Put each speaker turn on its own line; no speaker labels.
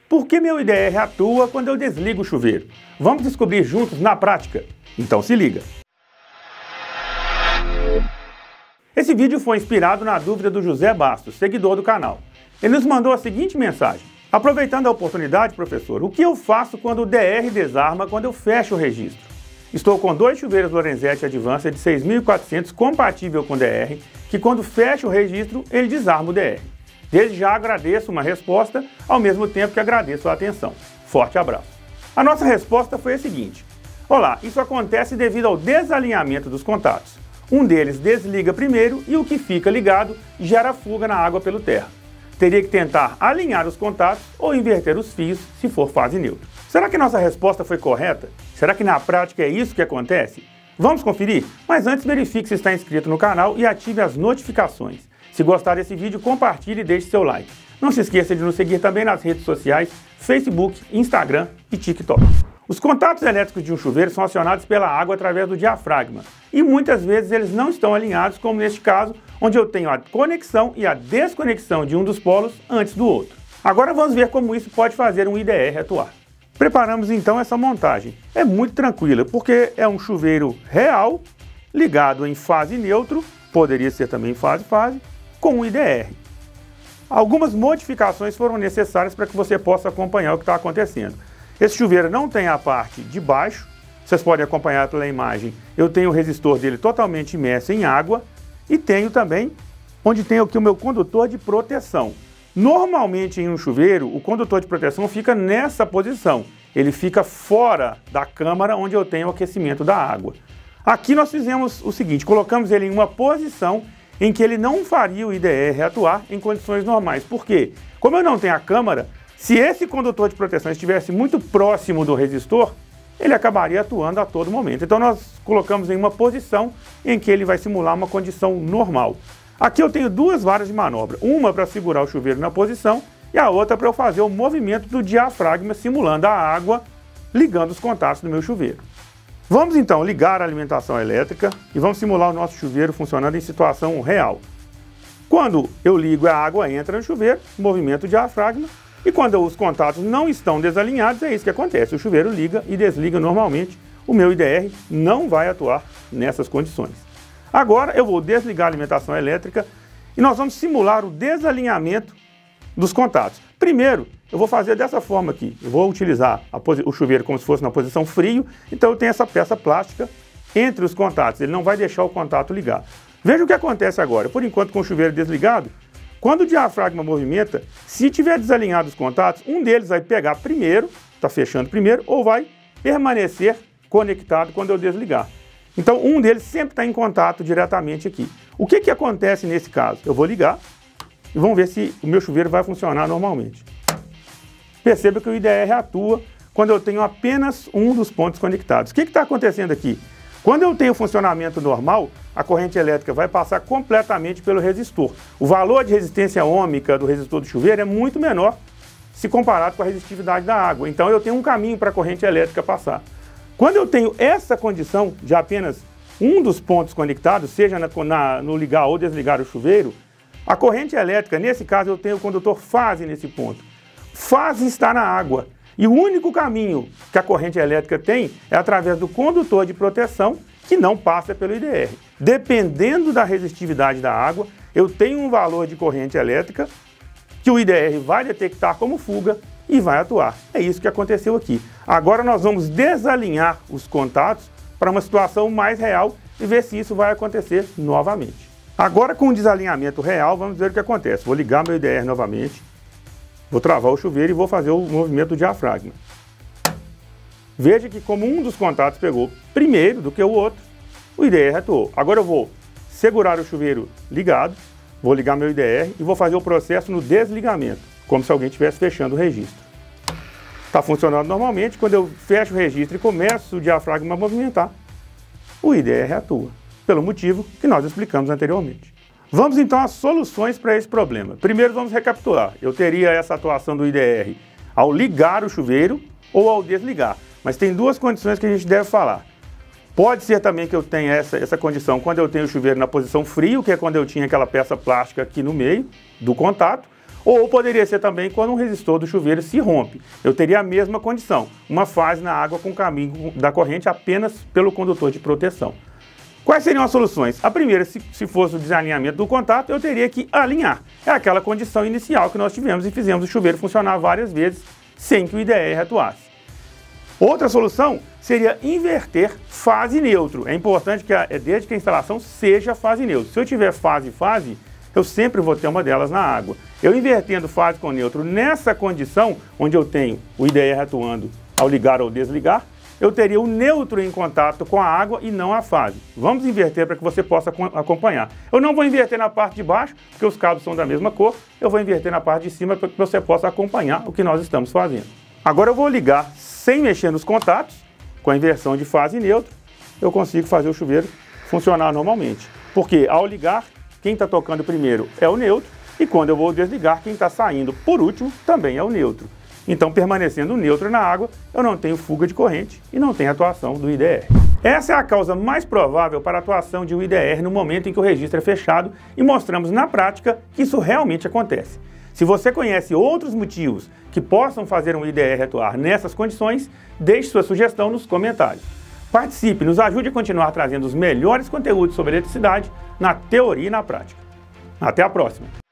Por que meu IDR atua quando eu desligo o chuveiro? Vamos descobrir juntos na prática? Então se liga! Esse vídeo foi inspirado na dúvida do José Bastos, seguidor do canal. Ele nos mandou a seguinte mensagem: aproveitando a oportunidade, professor, o que eu faço quando o DR desarma quando eu fecho o registro? Estou com 2 chuveiros Lorenzetti Advanced de 6.400 compatível com DR, que quando fecho o registro, ele desarma o DR. Desde já agradeço uma resposta, ao mesmo tempo que agradeço a atenção. Forte abraço. A nossa resposta foi a seguinte: olá, isso acontece devido ao desalinhamento dos contatos. Um deles desliga primeiro e o que fica ligado gera fuga na água pelo terra. Teria que tentar alinhar os contatos ou inverter os fios se for fase neutra. Será que nossa resposta foi correta? Será que na prática é isso que acontece? Vamos conferir? Mas antes verifique se está inscrito no canal e ative as notificações. Se gostar desse vídeo, compartilhe e deixe seu like. Não se esqueça de nos seguir também nas redes sociais, Facebook, Instagram e TikTok. Os contatos elétricos de um chuveiro são acionados pela água através do diafragma e muitas vezes eles não estão alinhados, como neste caso, onde eu tenho a conexão e a desconexão de um dos polos antes do outro. Agora vamos ver como isso pode fazer um IDR atuar. Preparamos então essa montagem. É muito tranquila, porque é um chuveiro real, ligado em fase neutro, poderia ser também em fase, com um IDR. Algumas modificações foram necessárias para que você possa acompanhar o que está acontecendo. Esse chuveiro não tem a parte de baixo, vocês podem acompanhar pela imagem, eu tenho o resistor dele totalmente imerso em água e tenho também onde tem aqui o meu condutor de proteção. Normalmente em um chuveiro, o condutor de proteção fica nessa posição, ele fica fora da câmara onde eu tenho o aquecimento da água. Aqui nós fizemos o seguinte, colocamos ele em uma posição em que ele não faria o IDR atuar em condições normais. Por quê? Como eu não tenho a câmara, se esse condutor de proteção estivesse muito próximo do resistor, ele acabaria atuando a todo momento. Então nós colocamos em uma posição em que ele vai simular uma condição normal. Aqui eu tenho 2 varas de manobra, uma para segurar o chuveiro na posição e a outra para eu fazer o movimento do diafragma simulando a água, ligando os contatos do meu chuveiro. Vamos então ligar a alimentação elétrica e vamos simular o nosso chuveiro funcionando em situação real. Quando eu ligo, a água entra no chuveiro, movimento o diafragma, e quando os contatos não estão desalinhados, é isso que acontece. O chuveiro liga e desliga normalmente. O meu IDR não vai atuar nessas condições. Agora eu vou desligar a alimentação elétrica e nós vamos simular o desalinhamento dos contatos. Primeiro, eu vou fazer dessa forma aqui. Eu vou utilizar o chuveiro como se fosse na posição frio, então eu tenho essa peça plástica entre os contatos. Ele não vai deixar o contato ligar. Veja o que acontece agora. Por enquanto, com o chuveiro desligado, quando o diafragma movimenta, se tiver desalinhado os contatos, um deles vai pegar primeiro, está fechando primeiro, ou vai permanecer conectado quando eu desligar. Então, um deles sempre está em contato diretamente aqui. O que acontece nesse caso? Eu vou ligar e vamos ver se o meu chuveiro vai funcionar normalmente. Perceba que o IDR atua quando eu tenho apenas um dos pontos conectados. O que está acontecendo aqui? Quando eu tenho funcionamento normal, a corrente elétrica vai passar completamente pelo resistor. O valor de resistência ohmica do resistor do chuveiro é muito menor se comparado com a resistividade da água. Então eu tenho um caminho para a corrente elétrica passar. Quando eu tenho essa condição de apenas um dos pontos conectados, seja no ligar ou desligar o chuveiro, a corrente elétrica, nesse caso eu tenho o condutor fase nesse ponto. Fase está na água. E o único caminho que a corrente elétrica tem é através do condutor de proteção, que não passa pelo IDR. Dependendo da resistividade da água, eu tenho um valor de corrente elétrica que o IDR vai detectar como fuga e vai atuar. É isso que aconteceu aqui. Agora nós vamos desalinhar os contatos para uma situação mais real e ver se isso vai acontecer novamente. Agora, com o desalinhamento real, vamos ver o que acontece. Vou ligar meu IDR novamente. Vou travar o chuveiro e vou fazer o movimento do diafragma. Veja que como um dos contatos pegou primeiro do que o outro, o IDR atuou. Agora eu vou segurar o chuveiro ligado, vou ligar meu IDR e vou fazer o processo no desligamento, como se alguém estivesse fechando o registro. Está funcionando normalmente, quando eu fecho o registro e começo o diafragma a movimentar, o IDR atua, pelo motivo que nós explicamos anteriormente. Vamos então às soluções para esse problema. Primeiro vamos recapitular. Eu teria essa atuação do IDR ao ligar o chuveiro ou ao desligar. Mas tem 2 condições que a gente deve falar. Pode ser também que eu tenha essa condição quando eu tenho o chuveiro na posição frio, que é quando eu tinha aquela peça plástica aqui no meio do contato. Ou poderia ser também quando um resistor do chuveiro se rompe. Eu teria a mesma condição, uma fase na água com o caminho da corrente apenas pelo condutor de proteção. Quais seriam as soluções? A primeira, se fosse o desalinhamento do contato, eu teria que alinhar. É aquela condição inicial que nós tivemos e fizemos o chuveiro funcionar várias vezes sem que o IDR atuasse. Outra solução seria inverter fase neutro. É importante que desde que a instalação seja fase neutro. Se eu tiver fase, eu sempre vou ter uma delas na água. Eu invertendo fase com neutro nessa condição, onde eu tenho o IDR atuando ao ligar ou desligar, eu teria o neutro em contato com a água e não a fase. Vamos inverter para que você possa acompanhar. Eu não vou inverter na parte de baixo, porque os cabos são da mesma cor. Eu vou inverter na parte de cima para que você possa acompanhar o que nós estamos fazendo. Agora eu vou ligar sem mexer nos contatos, com a inversão de fase e neutro, eu consigo fazer o chuveiro funcionar normalmente. Porque ao ligar, quem está tocando primeiro é o neutro, e quando eu vou desligar, quem está saindo por último também é o neutro. Então, permanecendo neutro na água, eu não tenho fuga de corrente e não tenho atuação do IDR. Essa é a causa mais provável para a atuação de um IDR no momento em que o registro é fechado e mostramos na prática que isso realmente acontece. Se você conhece outros motivos que possam fazer um IDR atuar nessas condições, deixe sua sugestão nos comentários. Participe, nos ajude a continuar trazendo os melhores conteúdos sobre eletricidade na teoria e na prática. Até a próxima!